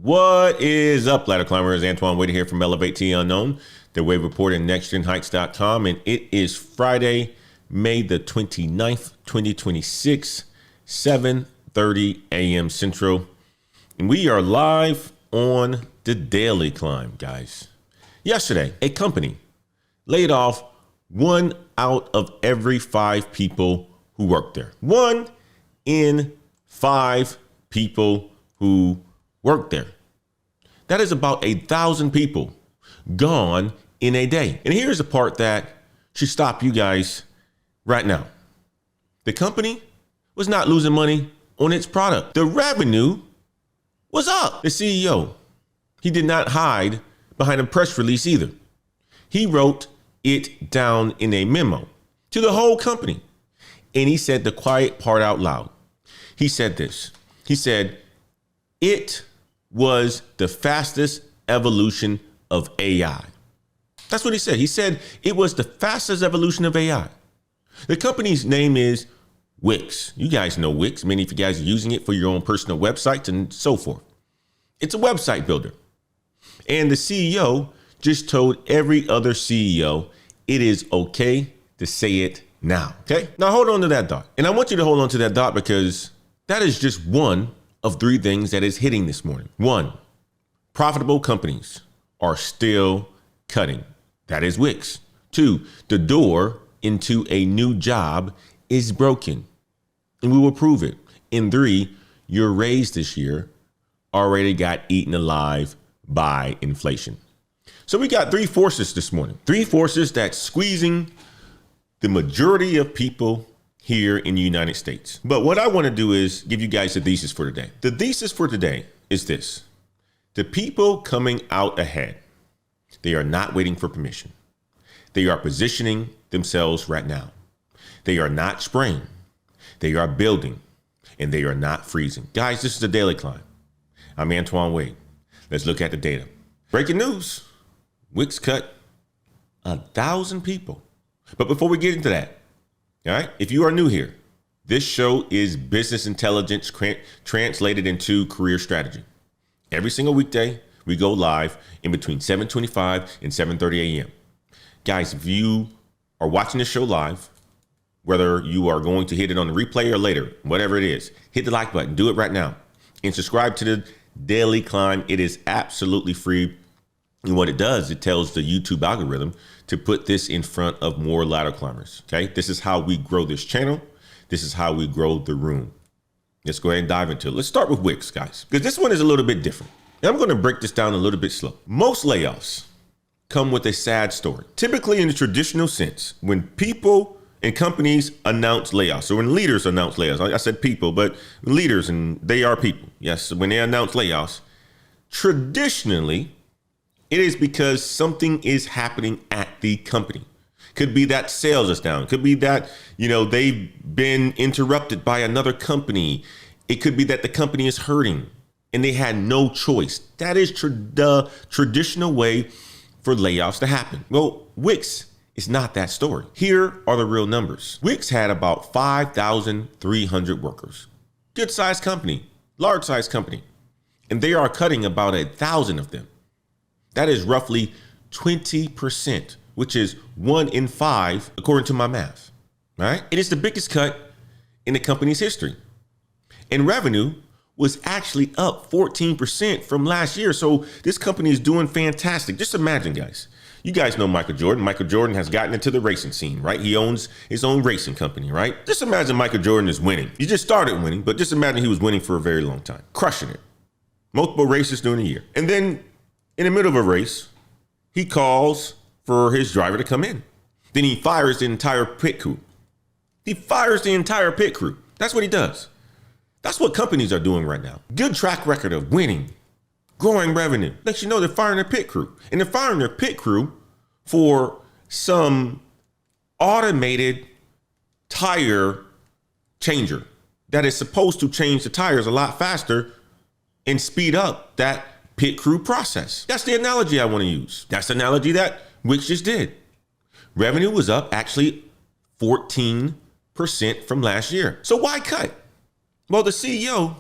What is up, ladder climbers? Antoine Waiter here from Elevate to the Unknown, the Wave Report and NextGenHikes.com. And it is Friday, May the 29th, 2026, 7:30 a.m. Central. And we are live on the Daily Climb, guys. Yesterday, a company laid off 1 out of every 5 people who worked there. 1 in 5 people who worked there. That is about 1,000 people gone in a day. And here's the part that should stop you guys right now. The company was not losing money on its product. The revenue was up. The CEO, he did not hide behind a press release either. He wrote it down in a memo to the whole company. And he said the quiet part out loud. He said this. He said, it was the fastest evolution of AI. That's what he said. He said it was the fastest evolution of AI. The company's name is Wix. You guys know Wix. Many of you guys are using it for your own personal websites and so forth. It's a website builder. And the CEO just told every other CEO it is okay to say it now. Okay. Now hold on to that thought. And I want you to hold on to that thought because that is just one of 3 things that is hitting this morning. 1, profitable companies are still cutting. That is Wix. 2, the door into a new job is broken. And we will prove it. And 3, your raise this year already got eaten alive by inflation. So we got 3 forces this morning. 3 forces that's squeezing the majority of people here in the United States. But what I want to do is give you guys the thesis for today. The thesis for today is this. The people coming out ahead, they are not waiting for permission. They are positioning themselves right now. They are not spraying. They are building, and they are not freezing. Guys, this is the Daily Climb. I'm Antoine Wade. Let's look at the data. Breaking news. Wix cut 1,000 people. But before we get into that, all right, if you are new here, this show is business intelligence translated into career strategy. Every single weekday, we go live in between 7:25 and 7:30 a.m. Guys, if you are watching this show live, whether you are going to hit it on the replay or later, whatever it is, hit the like button, do it right now, and subscribe to the Daily Climb. It is absolutely free. And what it does, it tells the YouTube algorithm to put this in front of more ladder climbers. Okay, this is how we grow this channel. This is how we grow the room. Let's go ahead and dive into it. Let's start with Wix, guys, because this one is a little bit different. And I'm going to break this down a little bit slow. Most layoffs come with a sad story. Typically, in the traditional sense, when people and companies announce layoffs, or when leaders announce layoffs, I said people, but leaders, and they are people. Yes, when they announce layoffs, traditionally, it is because something is happening at the company. Could be that sales is down. Could be that, they've been interrupted by another company. It could be that the company is hurting and they had no choice. That is the traditional way for layoffs to happen. Well, Wix is not that story. Here are the real numbers. Wix had about 5,300 workers. Good sized company, large sized company. And they are cutting about 1,000 of them. That is roughly 20%, which is 1 in 5, according to my math. All right. It is the biggest cut in the company's history. And revenue was actually up 14% from last year. So this company is doing fantastic. Just imagine, guys. You guys know Michael Jordan. Michael Jordan has gotten into the racing scene, right? He owns his own racing company, right? Just imagine Michael Jordan is winning. He just started winning, but just imagine he was winning for a very long time, crushing it. Multiple races during the year. And then in the middle of a race, he calls for his driver to come in. Then he fires the entire pit crew. That's what he does. That's what companies are doing right now. Good track record of winning, growing revenue. Let you know they're firing their pit crew. And they're firing their pit crew for some automated tire changer that is supposed to change the tires a lot faster and speed up that pit crew process. That's the analogy I want to use. That's the analogy that Wix just did. Revenue was up actually 14% from last year. So why cut? Well, the CEO,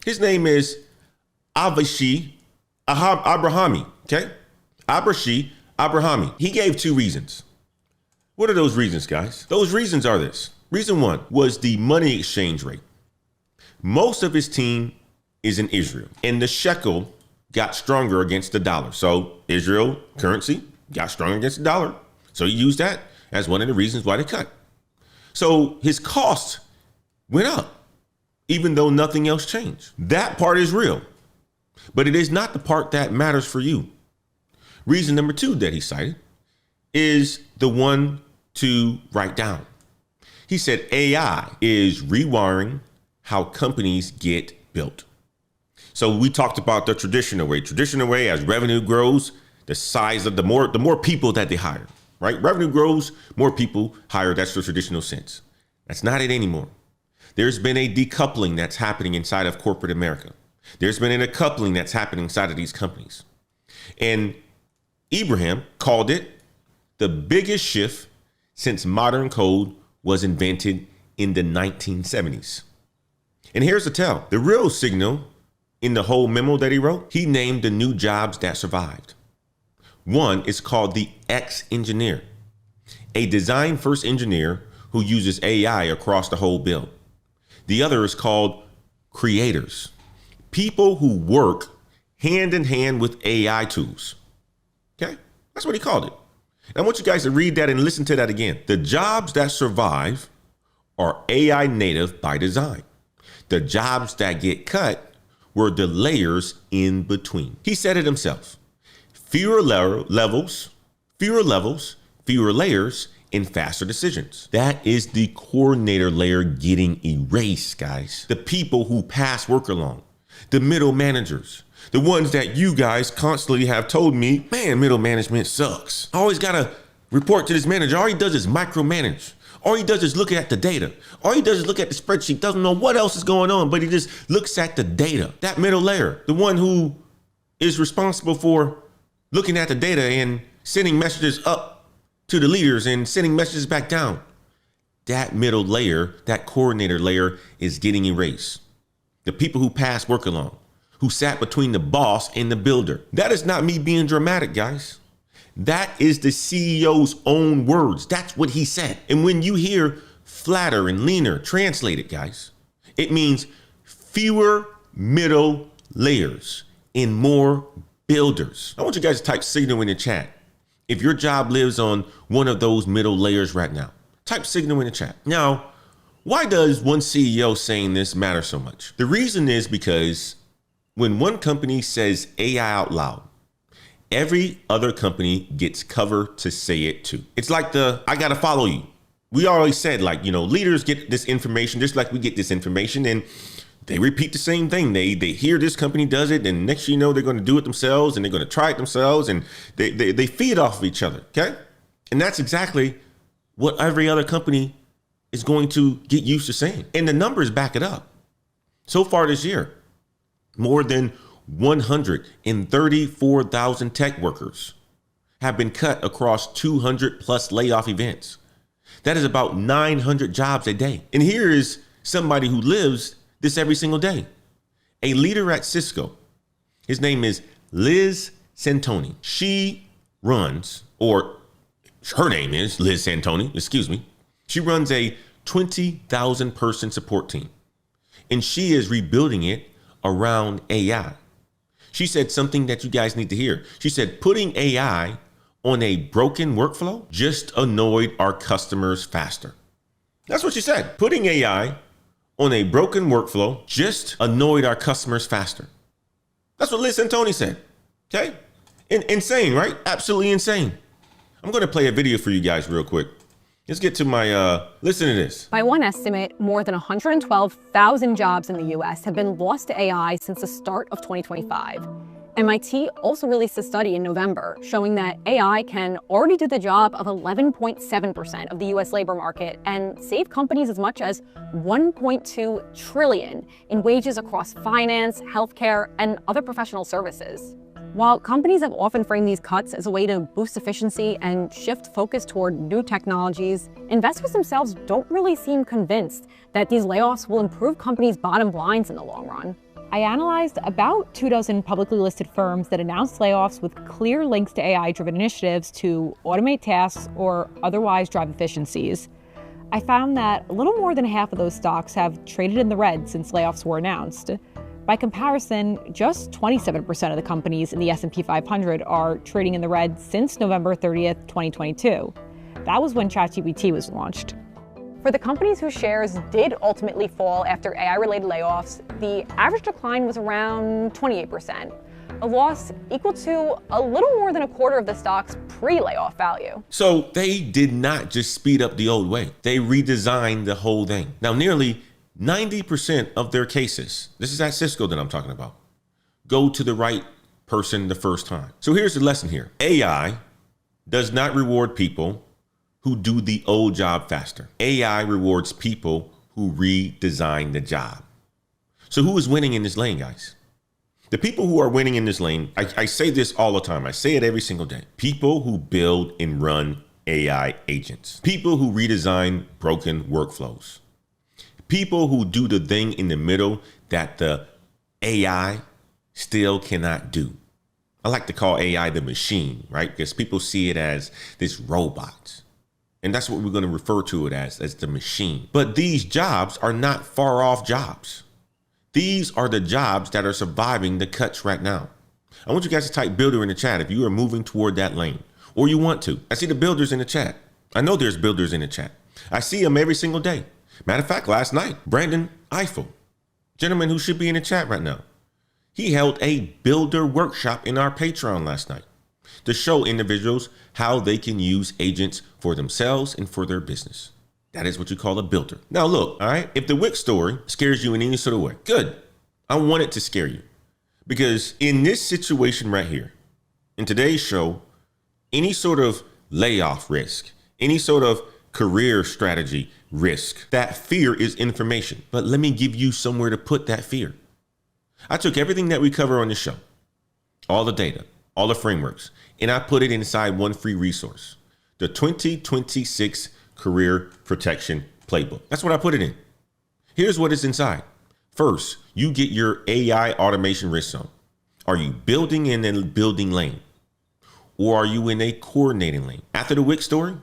his name is Abrashi Abrahami, okay? Abrashi Abrahami. He gave 2 reasons. What are those reasons, guys? Those reasons are this. Reason 1 was the money exchange rate. Most of his team is in Israel, and the shekel got stronger against the dollar. So Israel currency got stronger against the dollar. So he used that as one of the reasons why they cut. So his costs went up, even though nothing else changed. That part is real, but it is not the part that matters for you. Reason number 2 that he cited is the one to write down. He said AI is rewiring how companies get built. So we talked about the traditional way. Traditional way, as revenue grows, the size of the more people that they hire, right? Revenue grows, more people hire. That's the traditional sense. That's not it anymore. There's been a decoupling that's happening inside of corporate America. There's been a coupling that's happening inside of these companies. And Abraham called it the biggest shift since modern code was invented in the 1970s. And here's the tell. The real signal in the whole memo that he wrote, he named the new jobs that survived. One is called the X-engineer, a design-first engineer who uses AI across the whole build. The other is called creators, people who work hand in hand with AI tools. Okay, that's what he called it. And I want you guys to read that and listen to that again. The jobs that survive are AI native by design. The jobs that get cut were the layers in between. He said it himself. Fewer levels, fewer layers, and faster decisions. That is the coordinator layer getting erased, guys. The people who pass work along, the middle managers, the ones that you guys constantly have told me, man, middle management sucks. I always gotta report to this manager. All he does is micromanage. All he does is look at the data. All he does is look at the spreadsheet, doesn't know what else is going on, but he just looks at the data. That middle layer, the one who is responsible for looking at the data and sending messages up to the leaders and sending messages back down. That middle layer, that coordinator layer is getting erased. The people who pass work along, who sat between the boss and the builder. That is not me being dramatic, guys. That is the CEO's own words. That's what he said. And when you hear flatter and leaner translated, guys, it means fewer middle layers and more builders. I want you guys to type signal in the chat if your job lives on one of those middle layers right now. Type signal in the chat. Now, why does one CEO saying this matter so much? The reason is because when one company says AI out loud, every other company gets cover to say it too. It's like I gotta follow you. We always said, like, leaders get this information just like we get this information, and they repeat the same thing. They hear this company does it, and next thing you know, they're gonna do it themselves, and they're gonna try it themselves, and they feed off of each other, okay? And that's exactly what every other company is going to get used to saying. And the numbers back it up. So far this year, more than 134,000 tech workers have been cut across 200 plus layoff events. That is about 900 jobs a day. And here is somebody who lives this every single day. A leader at Cisco. His name is Liz Santoni. She runs, or her name is Liz Santoni, excuse me. She runs a 20,000 person support team, and she is rebuilding it around AI. She said something that you guys need to hear. She said, putting AI on a broken workflow just annoyed our customers faster. That's what she said. Putting AI on a broken workflow just annoyed our customers faster. That's what Liz Santoni said. Okay? Insane, right? Absolutely insane. I'm going to play a video for you guys real quick. Let's get to my, listen to this. By one estimate, more than 112,000 jobs in the US have been lost to AI since the start of 2025. MIT also released a study in November showing that AI can already do the job of 11.7% of the US labor market and save companies as much as $1.2 trillion in wages across finance, healthcare, and other professional services. While companies have often framed these cuts as a way to boost efficiency and shift focus toward new technologies, investors themselves don't really seem convinced that these layoffs will improve companies' bottom lines in the long run. I analyzed about 24 publicly listed firms that announced layoffs with clear links to AI-driven initiatives to automate tasks or otherwise drive efficiencies. I found that a little more than half of those stocks have traded in the red since layoffs were announced. By comparison, just 27% of the companies in the S&P 500 are trading in the red since November 30th, 2022. That was when ChatGPT was launched. For the companies whose shares did ultimately fall after AI-related layoffs, the average decline was around 28%, a loss equal to a little more than a quarter of the stock's pre-layoff value. So they did not just speed up the old way. They redesigned the whole thing. Now, nearly 90% of their cases, this is at Cisco that I'm talking about, go to the right person the first time. So here's the lesson here. AI does not reward people who do the old job faster. AI rewards people who redesign the job. So who is winning in this lane, guys? The people who are winning in this lane, I say this all the time. I say it every single day. People who build and run AI agents. People who redesign broken workflows. People who do the thing in the middle that the AI still cannot do. I like to call AI the machine, right? Because people see it as this robot. And that's what we're going to refer to it as the machine. But these jobs are not far off jobs. These are the jobs that are surviving the cuts right now. I want you guys to type builder in the chat if you are moving toward that lane or you want to. I see the builders in the chat. I know there's builders in the chat. I see them every single day. Matter of fact, last night, Brandon Eiffel, gentleman who should be in the chat right now, he held a builder workshop in our Patreon last night to show individuals how they can use agents for themselves and for their business. That is what you call a builder. Now look, all right, if the Wick story scares you in any sort of way, good. I want it to scare you because in this situation right here, in today's show, any sort of layoff risk, any sort of career strategy risk, that fear is information. But let me give you somewhere to put that fear. I took everything that we cover on the show, all the data, all the frameworks, and I put it inside one free resource, the 2026 Career Protection Playbook. That's what I put it in. Here's what is inside. First, you get your AI automation risk zone. Are you building in a building lane? Or are you in a coordinating lane? After the Wick story,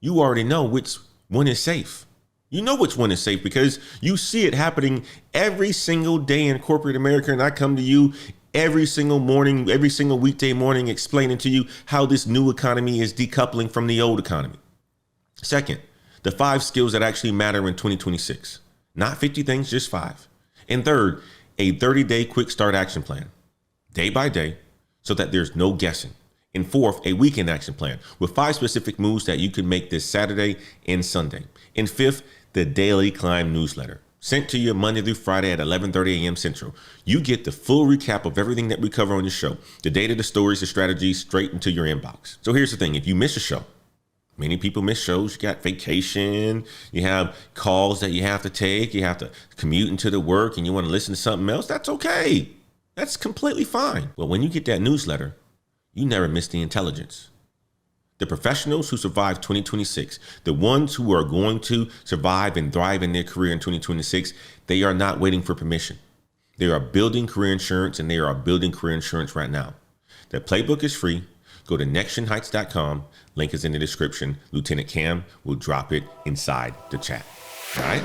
you already know which one is safe. You know which one is safe because you see it happening every single day in corporate America. And I come to you every single morning, every single weekday morning, explaining to you how this new economy is decoupling from the old economy. Second, the 5 skills that actually matter in 2026, not 50 things, just 5. And third, a 30-day quick start action plan, day by day, so that there's no guessing. And fourth, a weekend action plan with 5 specific moves that you can make this Saturday and Sunday. And fifth, the Daily Climb newsletter, sent to you Monday through Friday at 11:30 a.m. Central. You get the full recap of everything that we cover on the show, the data, the stories, the strategies, straight into your inbox. So here's the thing. If you miss a show, many people miss shows. You got vacation, you have calls that you have to take, you have to commute into the work and you want to listen to something else, that's okay. That's completely fine. But when you get that newsletter, you never miss the intelligence. The professionals who survive 2026, the ones who are going to survive and thrive in their career in 2026, they are not waiting for permission. They are building career insurance and they are building career insurance right now. The playbook is free. Go to nextionheights.com. Link is in the description. Lieutenant Cam will drop it inside the chat. All right.